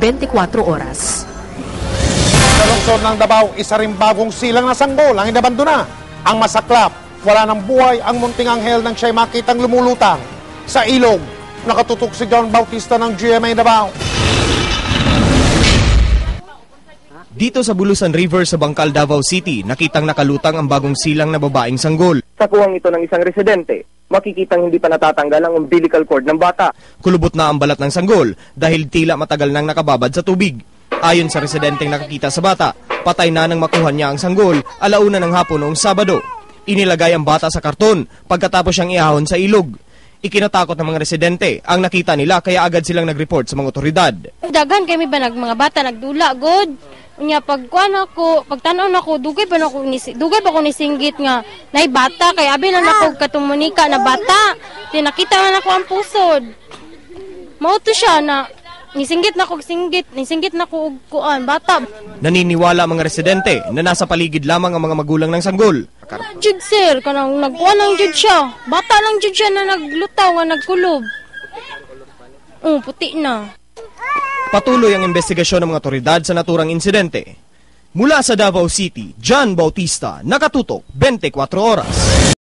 24 oras. Sa lungsod ng Davao, isa ring bagong silang na sanggol ang inabandona. Ang masaklap, wala ng buhay ang munting anghel nang siya'y makitang lumulutang sa ilog. Nakatutok si John Bautista ng GMA Davao. Dito sa Bulusan River sa Bangkal, Davao City, nakitang nakalutang ang bagong silang na babaeng sanggol. Sa kuwang ito ng isang residente, makikitang hindi pa natatanggal ang umbilical cord ng bata. Kulubot na ang balat ng sanggol dahil tila matagal nang nakababad sa tubig. Ayon sa residenteng nakakita sa bata, patay na nang makuha niya ang sanggol 1:00 ng hapon noong Sabado. Inilagay ang bata sa karton pagkatapos siyang iahon sa ilog. Ikinatakot ng mga residente ang nakita nila kaya agad silang nag-report sa mga otoridad. Daghan kami ba mga bata nagdula god. Unya pagkuan ako, pagtanaw nako dugay ba ko nisinggit nga nay bata kay abi na nako katumunika na bata. Di nakita man ako ang pusod. Mao to siya na nisinggit nako kuan bata. Naniniwala ang mga residente na nasa paligid lamang ang mga magulang ng sanggol. Jud sir, kanang nagkuan lang jud siya. Bata lang jud siya na naglutaw nga nagkulob. Puti na. Patuloy ang investigasyon ng mga otoridad sa naturang insidente. Mula sa Davao City, John Bautista, nakatutok 24 oras.